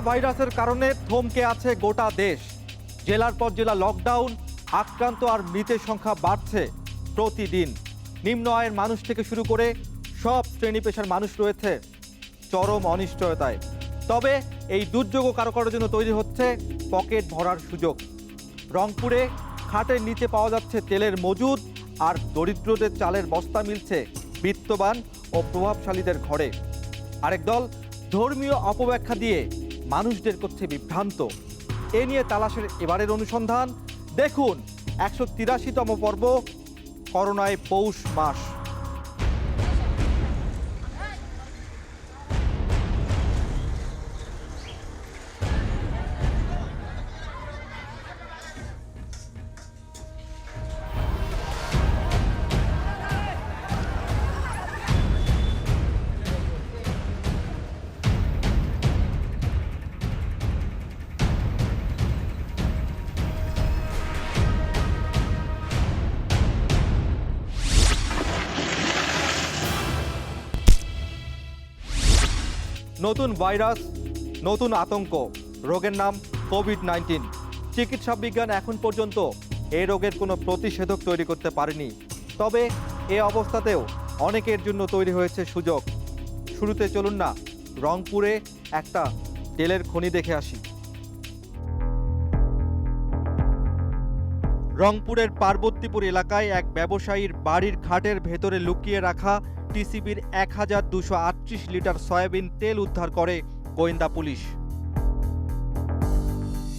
ভাইরাসের কারণে থমকে আছে গোটা দেশ। জেলার পর জেলা লকডাউন, আক্রান্ত আর মৃতের সংখ্যা বাড়ছে প্রতিদিন। নিম্ন আয়ের মানুষ থেকে শুরু করে সব শ্রেণী পেশার মানুষ রয়েছে চরম অনিশ্চয়তায়। তবে এই দুর্যোগও কারো কারোর জন্য তৈরি হচ্ছে পকেট ভরার সুযোগ। রংপুরে খাটের নিচে পাওয়া যাচ্ছে তেলের মজুদ, আর দরিদ্রদের চালের বস্তা মিলছে বিত্তবান ও প্রভাবশালীদের ঘরে। আরেক দল ধর্মীয় অপব্যাখ্যা দিয়ে মানুষদের করছে বিভ্রান্ত। এ নিয়ে তালাশের এবারের অনুসন্ধান। দেখুন 183তম পর্ব, করোনায় পৌষ মাস। নতুন ভাইরাস, নতুন আতঙ্ক। রোগের নাম কোভিড-19। চিকিৎসা বিজ্ঞান এখন পর্যন্ত এই রোগের কোনো প্রতিষেধক তৈরি করতে পারেনি। তবে এ অবস্থাতেও অনেকের জন্য তৈরি হয়েছে সুযোগ। শুরুতে চলুন না রংপুরে একটা তেলের খনি দেখে আসি। রংপুরের পার্বতীপুর এলাকায় এক ব্যবসায়ীর বাড়ির খাটের ভেতরে লুকিয়ে রাখা টিসিবির 1238 লিটার সয়াবিন তেল উদ্ধার করে গোয়েন্দা পুলিশ।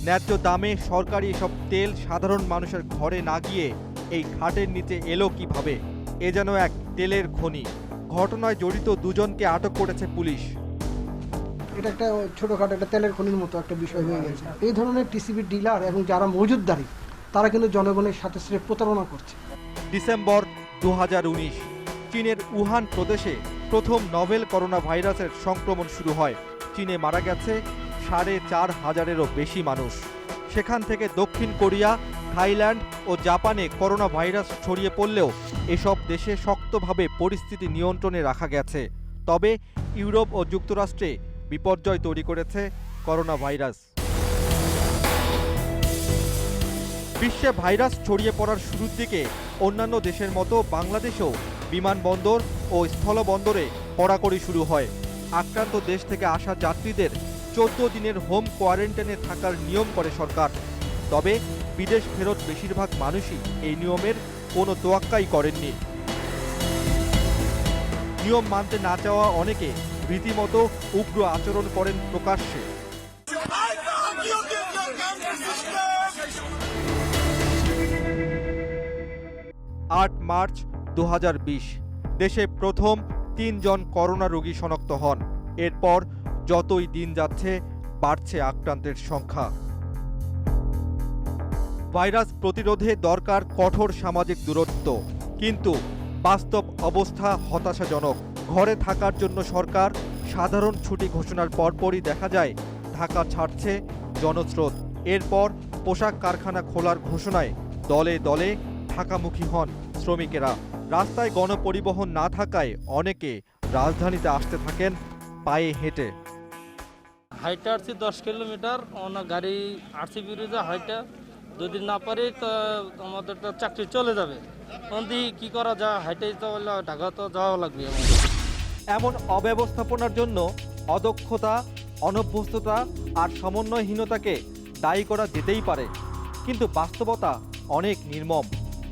ন্যায্য দামে সরকারি এসব তেল সাধারণ মানুষের ঘরে না গিয়ে এই খাটের নিচে এলো কিভাবে? এ যেন এক তেলের খনি। ঘটনায় জড়িত দুজনকে আটক করেছে পুলিশ। এটা একটা ছোটখাটো একটা তেলের খনির মতো একটা বিষয় হয়ে গেছে। এই ধরনের টিসিবি ডিলার এবং যারা মজুতদারি তারা কিন্তু জনগণের সাথে প্রতারণা করছে। ডিসেম্বর 2019 চীনের উহান প্রদেশে প্রথম নভেল করোনা ভাইরাসের সংক্রমণ শুরু হয়। চীনে মারা গেছে 4,500-এরও বেশি মানুষ। সেখান থেকে দক্ষিণ কোরিয়া, থাইল্যান্ড ও জাপানে করোনা ভাইরাস ছড়িয়ে পড়লেও এসব দেশে শক্তভাবে পরিস্থিতি নিয়ন্ত্রণে রাখা গেছে। তবে ইউরোপ ও যুক্তরাষ্ট্রে বিপর্যয় তৈরি করেছে করোনা ভাইরাস। বিশ্বে ভাইরাস ছড়িয়ে পড়ার শুরুর দিকে অন্যান্য দেশের মতো বাংলাদেশেও বিমানবন্দর ও স্থলবন্দরে কড়াকড়ি শুরু হয়। আক্রান্ত দেশ থেকে আসা যাত্রীদের 14 দিনের হোম কোয়ারেন্টাইনে থাকার নিয়ম করে সরকার। তবে বিদেশ ফেরত বেশিরভাগ মানুষই এই নিয়মের কোনো তোয়াক্কাই করেননি। নিয়ম মানতে না চাওয়া অনেকে রীতিমতো উগ্র আচরণ করেন প্রকাশ্যে। 8 মার্চ 2020 দেশে প্রথম 3 জন করোনা রোগী শনাক্ত হন। এরপর যতই দিন যাচ্ছে বাড়ছে আক্রান্তের সংখ্যা। ভাইরাস প্রতিরোধে দরকার কঠোর সামাজিক দূরত্ব, কিন্তু বাস্তব অবস্থা হতাশাজনক। ঘরে থাকার জন্য সরকার সাধারণ ছুটি ঘোষণার পরপরই দেখা যায় ঢাকা ছাড়ছে জনস্রোত। এরপর পোশাক কারখানা খোলার ঘোষণায় দলে দলে ঢাকামুখী হন শ্রমিকেরা। রাস্তায় গণপরিবহন না থাকায় অনেকে রাজধানীতে আসতে থাকেন পায়ে হেঁটে। হাইটে আসছি 10 কিলোমিটার, গাড়ি আসছি বিরুদ্ধে হাইটে যদি না পারি তো আমাদের তো চাকরি চলে যাবে। কি করা যায়, হাইটেই তো ঢাকা তো যাওয়া লাগবে। এমন অব্যবস্থাপনার জন্য অদক্ষতা, অনভ্যস্ততা আর সমন্বয়হীনতাকে দায়ী করা যেতেই পারে, কিন্তু বাস্তবতা অনেক নির্মম।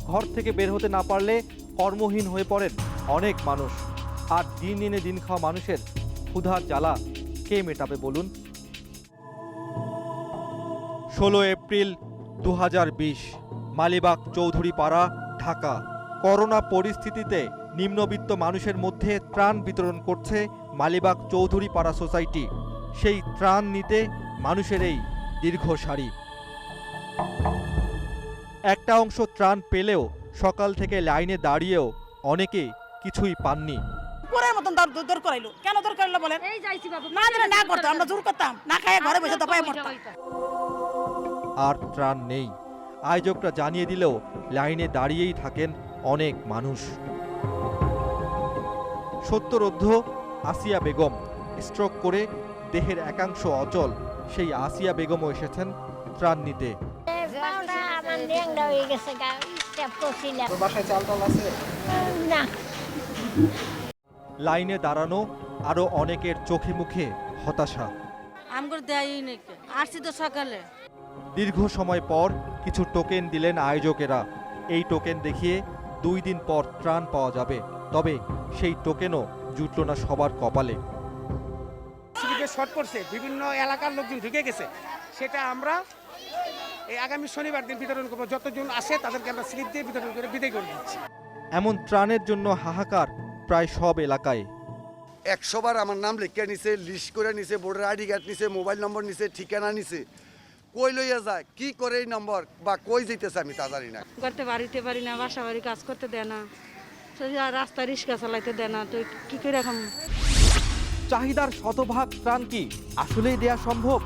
ঘর থেকে বের হতে না পারলে কর্মহীন হয়ে পড়েন অনেক মানুষ। আর দিন এনে দিন খাওয়া মানুষের ক্ষুধার জ্বালা কে মেটাবে বলুন? 16 এপ্রিল 2020 মালিবাগ চৌধুরীপাড়া, ঢাকা। করোনা পরিস্থিতিতে নিম্নবিত্ত মানুষের মধ্যে ত্রাণ বিতরণ করছে মালিবাগ চৌধুরীপাড়া সোসাইটি। সেই ত্রাণ নিতে মানুষের এই দীর্ঘ সারি। একটা অংশ ত্রাণ পেলেও সকাল থেকে লাইনে দাঁড়িয়েও অনেকে কিছুই পাননি। পুরার মতন দর করাইলো। কেন দর করাইলো বলেন? এই যাইছি বাবু। না দিলে না করতাম, আমরা জোর করতাম। না খায় ঘরে বসে দপায় মরতাম। আর ত্রাণ নেই। আয়োজকরা জানিয়ে দিলেও লাইনে দাঁড়িয়েই থাকেন অনেক মানুষ। সত্তরোর্ধ্ব আসিয়া বেগম স্ট্রোক করে দেহের একাংশ অচল। সেই আসিয়া বেগমও এসেছেন ত্রাণ নিতে। আমার ন্যাংরা হয়ে গেছে গা, হিসাব করছিলাম বাসায় চাল টাল আছে না। লাইনে দাঁড়ানো আরো অনেকের চোখে মুখে হতাশা। আমগুলো দেয়ই নাকি, আসছি তো সকালে। দীর্ঘ সময় পর কিছু টোকেন দিলেন আয়োজকেরা। এই টোকেন দেখিয়ে 2 দিন পর ত্রাণ পাওয়া যাবে, তবে সেই টোকেনও জুটল না সবার কপালে। শর্ট করছে, বিভিন্ন এলাকার লোকজন ঢুকে গেছে, সেটা আমরা এই আগামী শনিবার দিন বিতরণ করবো। যতজন আসে তাদেরকে আমরা স্লিপ দিয়ে বিতরণ করে বিদায় করে দিচ্ছি। এমন ত্রাণের জন্য হাহাকার প্রায় সব এলাকায়। 100 বার আমার নাম লিখে নিছে, লিস্ট করে নিছে, ভোটার আইডি কার্ড নিছে, মোবাইল নম্বর নিছে, ঠিকানা নিছে। কই লইয়া যায়, কি করে এই নম্বর বা কই যেতেছে আমি তা জানি না। করতে বাড়িতে পারি না, বাসা বাড়ি কাজ করতে দেয় না, রাস্তা রিক্সা চালাইতে দেয় না, তো কি করে এখন। চাহিদার শতভাগ ত্রাণ কি আসলেই দেয়া সম্ভব?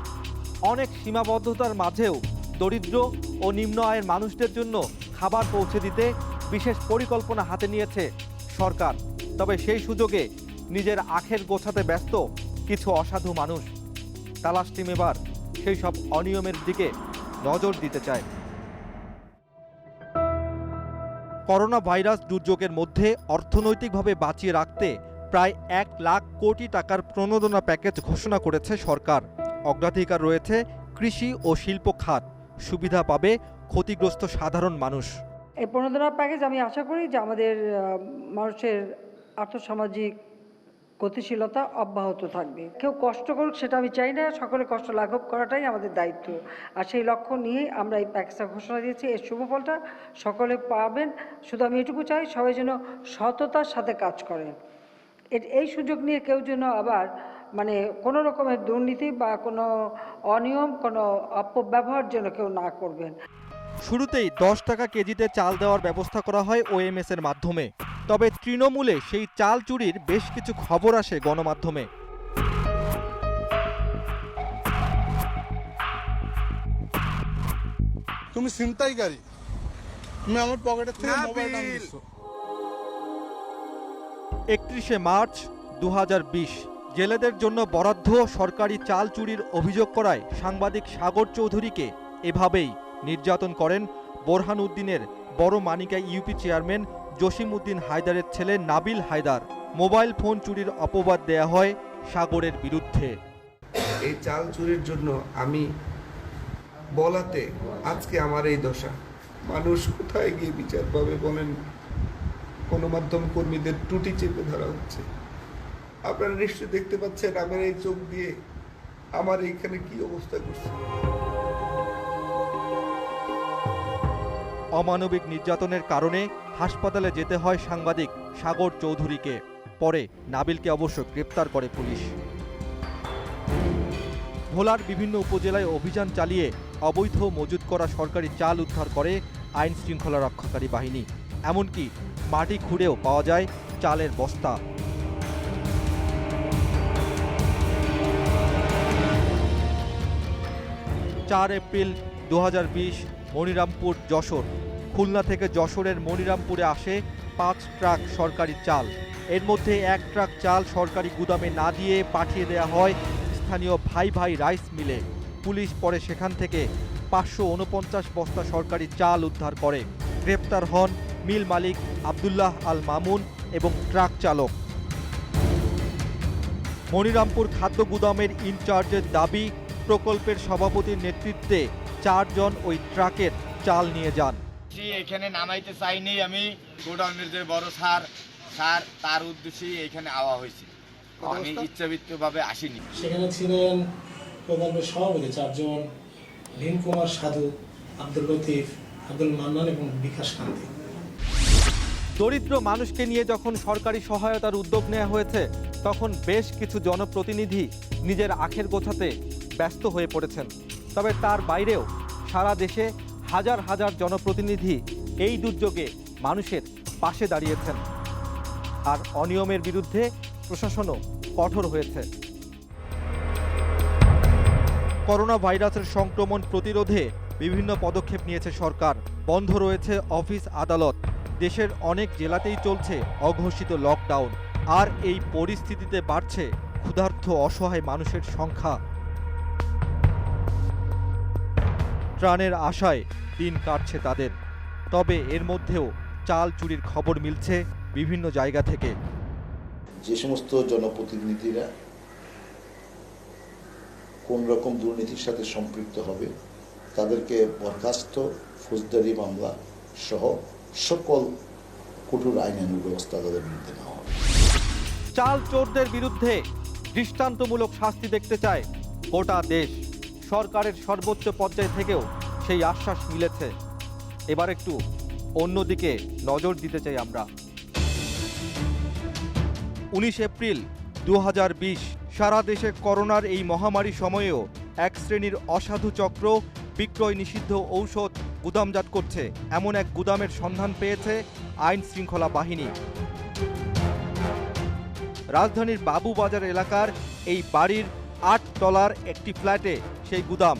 অনেক সীমাবদ্ধতার মাঝেও দরিদ্র ও নিম্ন আয়ের মানুষদের জন্য খাবার পৌঁছে দিতে বিশেষ পরিকল্পনা হাতে নিয়েছে সরকার। তবে সেই সুযোগে নিজের আখের গোছাতে ব্যস্ত কিছু অসাধু মানুষ। তালাশ টিম এবার সেই সব অনিয়মের দিকে নজর দিতে চায়। করোনা ভাইরাস দুর্যোগের মধ্যে অর্থনৈতিকভাবে বাঁচিয়ে রাখতে প্রায় 1 লাখ কোটি টাকার প্রণোদনা প্যাকেজ ঘোষণা করেছে সরকার। অগ্রাধিকার রয়েছে কৃষি ও শিল্প খাত। সুবিধা পাবে ক্ষতিগ্রস্ত সাধারণ মানুষ। এই প্রণোদনা প্যাকেজ আমি আশা করি যে আমাদের মানুষের আর্থসামাজিক গতিশীলতা অব্যাহত থাকবে। কেউ কষ্ট করুক সেটা আমি চাই না, সকলে কষ্ট লাঘব করাটাই আমাদের দায়িত্ব। আর সেই লক্ষ্য নিয়ে আমরা এই প্যাকেজটা ঘোষণা দিয়েছি। এর শুভফলটা সকলে পাবেন। শুধু আমি এটুকু চাই সবাই যেন সততার সাথে কাজ করেন। এই সুযোগ নিয়ে কেউ যেন আবার কোনো রকমের দুর্নীতি বা কোনো অনিয়ম, কোনো অপব্যবহার যেন কেউ না করবেন। শুরুতেই 10 টাকা কেজিতে চাল দেওয়ার ব্যবস্থা করা হয় ওএমএস এর মাধ্যমে। তবে তৃণমূলে সেই চাল চুরির বেশ কিছু খবর আসে গণমাধ্যমে। তুমি ছিনতাইকারী, তুমি আমার পকেটের থেকে মোবাইল টান দিছো। 31শে মার্চ 2020 জেলেদের জন্য বরাদ্দ সরকারি চাল চুরির অভিযোগ করায় সাংবাদিক সাগর চৌধুরীকে এভাবেই নির্যাতন করেন বোরহান উদ্দিনের বড় মানিকা ইউপি চেয়ারম্যান জসিম উদ্দিন হায়দারের ছেলে নাবিল হায়দার। মোবাইল ফোন চুরির অপবাদ দেয়া হয় সাগরের বিরুদ্ধে। এই চাল চুরির জন্য আমি বলাতে আজকে আমার এই দশা। মানুষ কোথায় গিয়ে বিচার পাবে বলেন? গণমাধ্যম কর্মীদের টুটি চেপে ধরা হচ্ছে। আপনারা নিশ্চয়ই দেখতে পাচ্ছেন আমার এই চোখ দিয়ে আমার এইখানে কি অবস্থা করছে। অমানবিক নির্যাতনের কারণে হাসপাতালে যেতে হয় সাংবাদিক সাগর চৌধুরীকে। পরে নাবিলকে অবশ্য গ্রেপ্তার করে পুলিশ। ভোলার বিভিন্ন উপজেলায় অভিযান চালিয়ে অবৈধ মজুত করা সরকারি চাল উদ্ধার করে আইন শৃঙ্খলা রক্ষাকারী বাহিনী। এমনকি মাটি খুঁড়েও পাওয়া যায় চালের বস্তা। 4 এপ্রিল 2020 মনিরামপুর যশোর। খুলনা থেকে যশোরের মনিরামপুরে আসে 5 ট্রাক সরকারি চাল। এর মধ্যে 1 ট্রাক চাল সরকারি গুদামে না দিয়ে পাঠিয়ে দেয়া হয় স্থানীয় ভাই ভাই রাইস মিলে। পুলিশ পরে সেখান থেকে 549 বস্তা সরকারি চাল উদ্ধার করে। গ্রেপ্তার হন মিল মালিক আব্দুল্লাহ আল মামুন এবং ট্রাক চালক। মনিরামপুর খাদ্য গুদামের ইনচার্জের দাবি, প্রকল্পের সভাপতির নেতৃত্বে 4 জন ওই ট্রাকের চাল নিয়ে যান। এখানে নামাইতে চাইনি আমি, গোডাউনের যে বড় স্যার তার উদ্দেশ্যে এখানে আওয়া হয়েছে, আমি ইচ্ছাকৃতভাবে আসিনি। সেখানে ছিলেন প্রকল্পের সভাপতি 4 জন, ভীম কুমার সাধু, আব্দুল লতিফ, আব্দুল মান্নান এবং বিকাশ কান্তি। দরিদ্র মানুষকে নিয়ে যখন সরকারি সহায়তার উদ্যোগ নেওয়া হয়েছে, তখন বেশ কিছু জনপ্রতিনিধি নিজের আখের গোছাতে ব্যস্ত হয়ে পড়েছেন। তবে তার বাইরেও সারা দেশে হাজার হাজার জনপ্রতিনিধি এই দুর্যোগে মানুষের পাশে দাঁড়িয়েছেন। আর অনিয়মের বিরুদ্ধে প্রশাসনও কঠোর হয়েছে। করোনা ভাইরাসের সংক্রমণ প্রতিরোধে বিভিন্ন পদক্ষেপ নিয়েছে সরকার। বন্ধ রয়েছে অফিস আদালত। দেশের অনেক জেলাতেই চলছে অঘোষিত লকডাউন। আর এই পরিস্থিতিতে বাড়ছে ক্ষুধার্ত অসহায় মানুষের সংখ্যা। ত্রাণের আশায় দিন কাটছে তাদের। তবে এর মধ্যেও চাল চুরির খবর মিলছে বিভিন্ন জায়গা থেকে। যে সমস্ত জনপ্রতিনিধিরা কোন রকম দুর্নীতির সাথে সম্পৃক্ত হবে তাদেরকে বরখাস্ত, ফৌজদারি মামলা সহ সকল কঠোর আইনানুগ ব্যবস্থা তাদের বিরুদ্ধে নেওয়া হবে। চাল চোরদের বিরুদ্ধে দৃষ্টান্তমূলক শাস্তি দেখতে চায় গোটা দেশ। সরকারের সর্বোচ্চ পর্যায় থেকেও সেই আশ্বাস মিলেছে। এবার একটু অন্যদিকে নজর দিতে চাই আমরা। 19 এপ্রিল 2020 সারা দেশে করোনার এই মহামারী সময়েও এক শ্রেণীর অসাধু চক্র বিক্রয় নিষিদ্ধ ঔষধ গুদামজাত করছে এমন এক গুদামের সন্ধান পেয়েছে আইন শৃঙ্খলা বাহিনী। রাজধানীর বাবুবাজার এলাকার এই বাড়ির 8 তলার একটি ফ্ল্যাটে সেই গুদাম।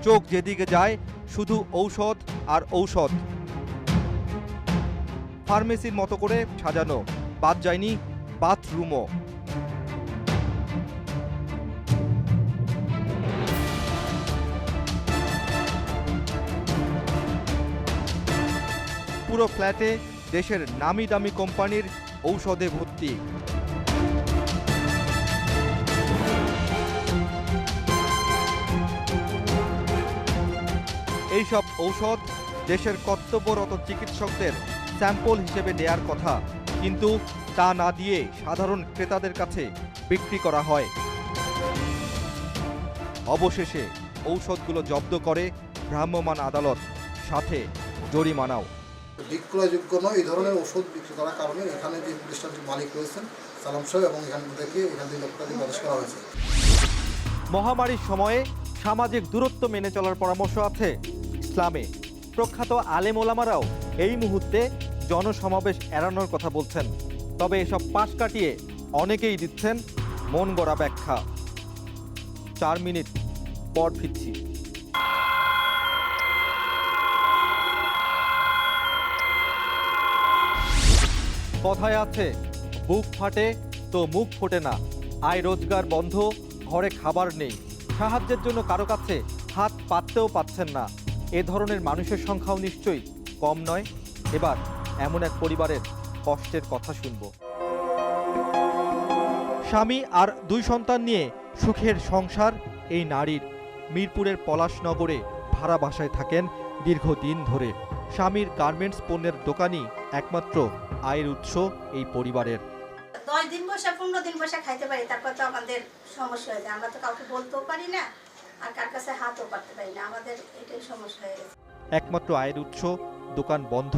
চোখ যেদিকে যায় শুধু ঔষধ আর ঔষধ। ফার্মেসির মতো করে সাজানো, বাদ যায়নি বাথরুমও। পুরো ফ্ল্যাটে দেশের নামি দামি কোম্পানির ঔষধে ভর্তি। এইসব ঔষধ দেশের কর্তব্যরত চিকিৎসকদের স্যাম্পল হিসেবে নেয়ার কথা, কিন্তু তা না দিয়ে সাধারণ ক্রেতাদের কাছে বিক্রি করা হয়। অবশেষে ঔষধগুলো জব্দ করে ভ্রাম্যমাণ আদালত, সাথে জরিমানাও। বিক্রয়যোগ্য নয় এই ধরনের ওষুধ বিক্রি করার কারণে এখানে যে প্রতিষ্ঠানটির মালিক রয়েছেন সালাম সাহেব এবং এখান থেকে 2 লক্ষ টাকা আদেশ করা হয়েছে। মহামারীর সময়ে সামাজিক দূরত্ব মেনে চলার পরামর্শ আছে ইসলামে। প্রখ্যাত আলেম ওলামারাও এই মুহূর্তে জনসমাবেশ এড়ানোর কথা বলছেন। তবে এসব পাশ কাটিয়ে অনেকেই দিচ্ছেন মন গড়া ব্যাখ্যা। 4 মিনিট পর ফিরছি। কথায় আছে, বুক ফাটে তো মুখ ফোটে না। আয় রোজগার বন্ধ, ঘরে খাবার নেই, সাহায্যের জন্য কারো কাছে হাত পাততেও পাচ্ছেন না। এ ধরনের মানুষের সংখ্যাও নিশ্চয়ই কম নয়। এবার এমন এক পরিবারের কষ্টের কথা শুনব। স্বামী আর 2 সন্তান নিয়ে সুখের সংসার এই নারীর। মিরপুরের পলাশনগরে ভাড়া বাসায় থাকেন দীর্ঘদিন ধরে। স্বামীর গার্মেন্টস পণ্যের দোকানই একমাত্র আয়ের উৎস এই পরিবারের। 10 দিন বসে 15 দিন বসে খাইতে পারি, তারপর তো আমাদের সমস্যা হয়ে যায়। আমরা তো কাউকে বলতেও পারি না, আর কার কাছে হাতও পাততে পারি না। আমাদের এটাই সমস্যা হয়ে গেছে। একমাত্র আয়ের উৎস, দোকান বন্ধ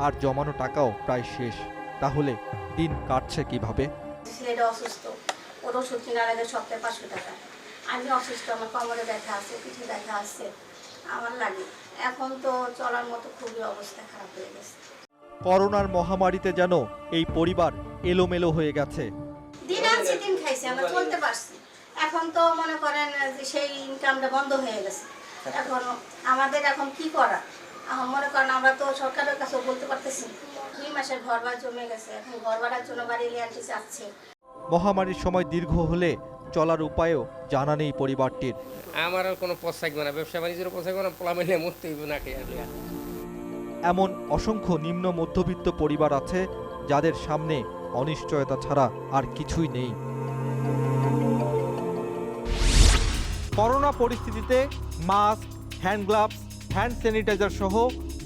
আর জমানো টাকাও প্রায় শেষ। তাহলে দিন কাটছে কিভাবে? ছেলেটা অসুস্থ, ওর ওষুধ কেনার আগে সপ্তাহে 500 টাকা। আমি অসুস্থ, আমার কোমরে ব্যথা আছে, পিঠে ব্যথা আছে, আমার লাগে। এখন তো চলার মতো খুবই অবস্থা খারাপ হয়ে গেছে। করোনার মহামারীতে যেন এই পরিবার এলোমেলো হয়ে গেছে। দিন আনছি দিন খাইছি, আমরা চলতে পারছি। এখন তো মনে করেন যে সেই ইনকামটা বন্ধ হয়ে গেছে। এখন আমাদের এখন কি করা? এখন মনে করেন আমরা তো সরকারের কাছে বলতে পারতেছি। 2 মাসের ঘর ভাড়া জমে গেছে, এখন ঘর ভাড়ার জন্য বাড়ি লিয়ান্টি চাচ্ছে। মহামারীর সময় দীর্ঘ হলে চলার উপায়ও জানা নেই পরিবারটির। আমার আর কোনো পথ থাকবে না, ব্যবসা বাণিজ্যের পথ থাকবে না, পোলামেলে মরতে হইবে না খেয়ে। এমন অসংখ্য নিম্ন মধ্যবিত্ত পরিবার আছে যাদের সামনে অনিশ্চয়তা ছাড়া আর কিছুই নেই। করোনা পরিস্থিতিতে mask, hand gloves, hand sanitiser সহ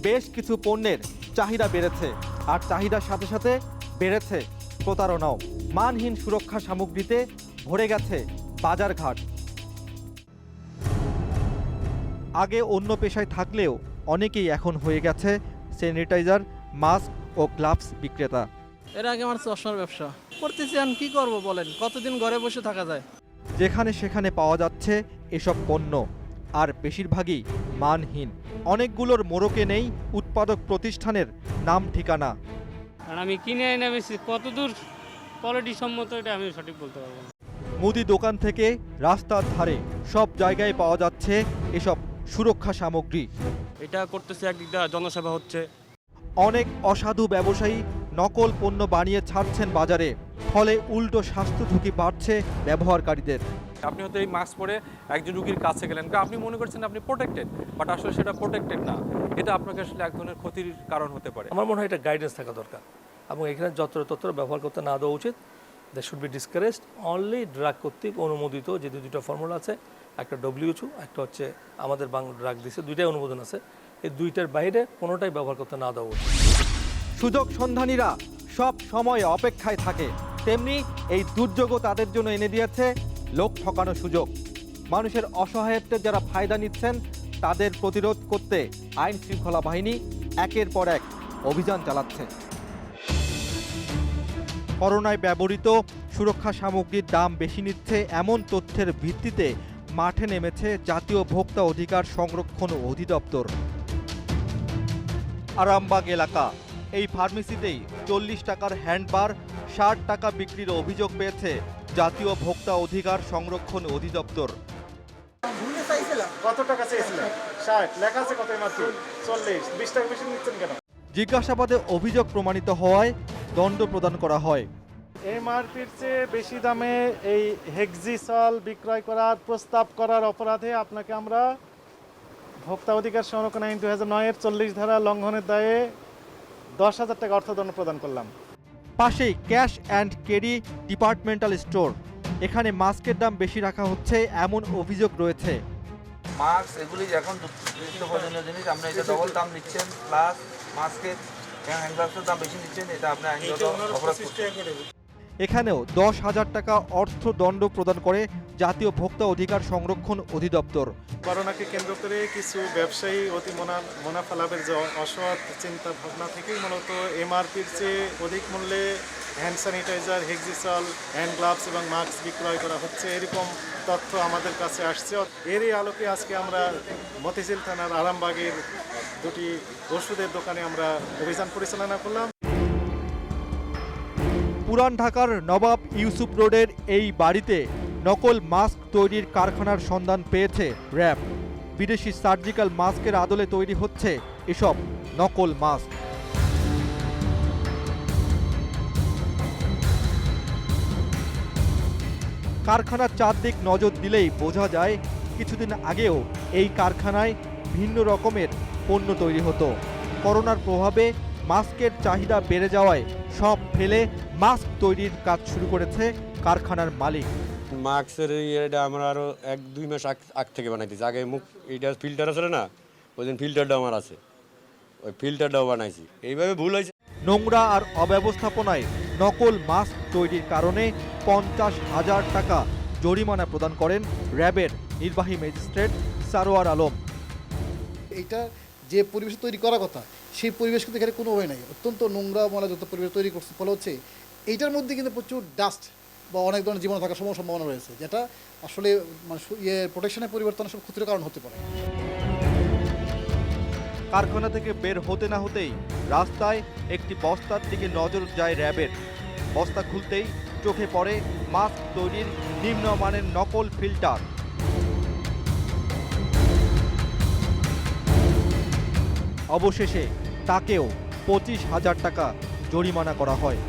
বেশ কিছু পণ্যের চাহিদা বেড়েছে। আর চাহিদার সাথে সাথে বেড়েছে প্রতারণাও। মানহীন সুরক্ষা সামগ্রীতে ভরে গেছে বাজারঘাট। আগে অন্য পেশায় থাকলেও অনেকেই এখন হয়ে গেছে স্যানিটাইজার, মাস্ক ও গ্লাভস বিক্রেতা। এর আগে আমার চশমার ব্যবসা করতেছি, এখন কি করব বলেন, কতদিন ঘরে বসে থাকা যায়? যেখানে সেখানে পাওয়া যাচ্ছে এসব পণ্য, আর বেশিরভাগই মানহীন। অনেকগুলোর মোড়কে নেই উৎপাদক প্রতিষ্ঠানের নাম ঠিকানা। আর আমি কিনে এনে বেশি কতদূর কোয়ালিটি সম্মত এটা আমি সঠিক বলতে পারবো না। মুদি দোকান থেকে রাস্তার ধারে সব জায়গায় পাওয়া যাচ্ছে এসব সুরক্ষা সামগ্রী। এটা করতেছে একদিক দিয়ে জনসেবা হচ্ছে। অনেক অসাধু ব্যবসায়ী নকল পণ্য বানিয়ে ছাড়ছেন বাজারে। ফলে উল্টো স্বাস্থ্য ঝুঁকি বাড়ছে ব্যবহারকারীদের। আপনি হয়তো এই মাস্ক পরে একজন রুগীর কাছে গেলেন, আপনি মনে করছেন আপনি প্রোটেক্টেড, বাট আসলে সেটা প্রোটেক্টেড না। এটা আপনাকে আসলে এক ধরনের ক্ষতির কারণ হতে পারে। আমার মনে হয় এটা গাইডেন্স থাকা দরকার এবং এখানে যত্র ব্যবহার করতে না দেওয়া উচিত। That should be discouraged. Only drug কর্তৃক অনুমোদিত যে দুইটা ফর্মুলা আছে, একটা WHO, একটা হচ্ছে আমাদের বাংলা ড্রাগ দিছে, দুইটাই অনুমোদন আছে। এই দুইটার বাইরে কোনোটাই ব্যবহার করতে না দেওয়া উচিত। সুযোগ সন্ধানীরা সব সময় অপেক্ষায় থাকে, তেমনি এই দুর্যোগও তাদের জন্য এনে দিয়েছে লোক ঠকানো সুযোগ। মানুষের অসহায়ত্বের যারা ফায়দা নিচ্ছেন তাদের প্রতিরোধ করতে আইন শৃঙ্খলা বাহিনী একের পর এক অভিযান চালাচ্ছে। করোনায় ব্যবহৃত সুরক্ষা সামগ্রীর দাম বেশি নিচ্ছে এমন তথ্যের ভিত্তিতে মাঠে নেমেছে জাতীয় ভোক্তা অধিকার সংরক্ষণ অধিদপ্তর। আরামবাগ এলাকা, এই ফার্মেসিতেই 40 টাকার হ্যান্ডবার 60 টাকা বিক্রির অভিযোগ পেয়েছে জাতীয় ভোক্তা অধিকার সংরক্ষণ অধিদপ্তর। কত টাকা চেয়েছিলেন? 60, লেখা আছে কত মাত্র 40, 20 টাকা বেশি নিচ্ছেন কেন? জিজ্ঞাসাবাদে অভিযোগ প্রমাণিত হওয়ায় দণ্ড প্রদান করা হয়। এমআরপির চেয়ে বেশি দামে এই হেক্সিসল বিক্রয় করার প্রস্তাব করার অপরাধে আপনাকে আমরা ভোক্তা অধিকার সংরক্ষণ আইন 2009-এর 40 ধারা লঙ্ঘনের দায়ে 10,000 টাকা অর্থদণ্ড প্রদান করলাম। পাশেই cash and carry departmental store, এখানে মাস্কের দাম বেশি রাখা হচ্ছে এমন অভিযোগ রয়েছে। মাস্ক এগুলি এখন নিত্য প্রয়োজনীয় জিনিস, আপনি এটা ডবল দাম নিচ্ছেন, প্লাস মাস্কের হ্যান্ড গ্লাভসের দাম বেশি নিচ্ছেন, এটা আপনি আইনগত অপরাধ করছেন। এখানেও 10,000 টাকা অর্থদণ্ড প্রদান করে জাতীয় ভোক্তা অধিকার সংরক্ষণ অধিদপ্তর। করোনাকে কেন্দ্র করে কিছু ব্যবসায়ী অতি মুনাফা লাভের যে অসৎ চিন্তা ভাবনা থেকেই মূলত এমআরপির চেয়ে অধিক মূল্যে hand sanitiser, Hexisol, hand gloves এবং মাস্ক বিক্রয় করা হচ্ছে, এরকম তথ্য আমাদের কাছে আসছে। এরই আলোকে আজকে আমরা মতিঝিল থানার আরামবাগের দুটি ওষুধের দোকানে আমরা অভিযান পরিচালনা করলাম। পুরান ঢাকার নবাব ইউসুফ রোডের এই বাড়িতে নকল মাস্ক তৈরির কারখানার সন্ধান পেয়েছে র্যাব। বিদেশি সার্জিক্যাল মাস্কের আদলে তৈরি হচ্ছে এসব নকল মাস্ক। কারখানার চারদিক নজর দিলেই বোঝা যায় কিছুদিন আগেও এই কারখানায় ভিন্ন রকমের পণ্য তৈরি হতো। করোনার প্রভাবে মাস্কের চাহিদা বেড়ে যাওয়ায় সব ফেলে মাস্ক তৈরির কাজ শুরু করেছে কারখানার মালিক। মাস্কের এটা আমরা আরও 1-2 মাস আগ থেকে বানাইতেছি। আগে মুখ এটা ফিল্টার আছে না, ওই দিন ফিল্টারটা আমার আছে, ওই ফিল্টারটাও বানাইছি। এইভাবে ভুল হয়েছে। নোংরা আর অব্যবস্থাপনায় নকল মাস্ক তৈরির কারণে 50,000 টাকা জরিমানা প্রদান করেন র্যাবের নির্বাহী ম্যাজিস্ট্রেট সারোয়ার আলম। এইটা যে পরিবেশ তৈরি করার কথা সেই পরিবেশ কিন্তু এখানে কোনো ওয়ে নাই, অত্যন্ত নোংরা ময়লাযুক্ত পরিবেশ তৈরি করছে। ফলে হচ্ছে এইটার মধ্যে কিন্তু প্রচুর ডাস্ট বা অনেক ধরনের জীবাণু থাকার সম্ভাবনা রয়েছে, যেটা আসলে মানে প্রোটেকশনের পরিবর্তনে সব ক্ষতির কারণ হতে পারে। কারখানা থেকে বের হতে না হতেই রাস্তায় একটি বস্তার দিকে নজর যায় র্যাবের। বস্তা খুলতেই চোখে পড়ে মাস্ক তৈরির নিম্নমানের নকল ফিল্টার। অবশেষে তাকেও 25,000 টাকা জরিমানা করা হয়।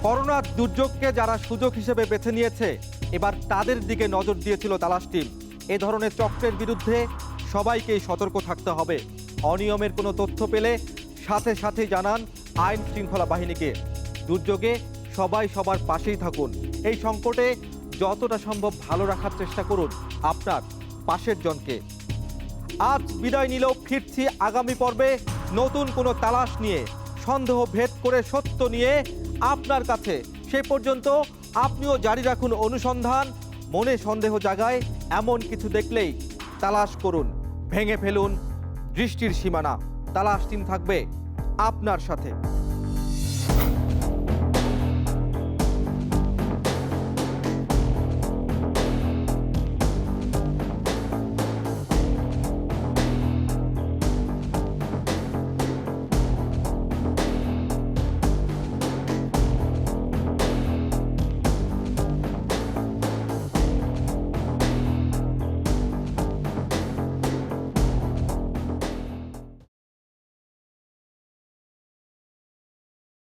করোনার দুর্যোগকে যারা সুযোগ হিসেবে বেছে নিয়েছে, এবার তাদের দিকে নজর দিয়েছিল তালাশ টিম। এ ধরনের চক্রের বিরুদ্ধে সবাইকেই সতর্ক থাকতে হবে। অনিয়মের কোনো তথ্য পেলে সাথে সাথে জানান আইন শৃঙ্খলা বাহিনীকে। দুর্যোগে সবাই সবার পাশেই থাকুন। এই সংকটে যতটা সম্ভব ভালো রাখার চেষ্টা করুন আপনার পাশের জনকে। আজ বিদায় নিলেও ফিরছি আগামী পর্বে নতুন কোনো তালাশ নিয়ে, সন্দেহ ভেদ করে সত্য নিয়ে আপনার কাছে। সে পর্যন্ত আপনিও জারি রাখুন অনুসন্ধান। মনে সন্দেহ জাগায় এমন কিছু দেখলেই তালাশ করুন, ভেঙে ফেলুন দৃষ্টির সীমানা। তালাশ টিম থাকবে আপনার সাথে।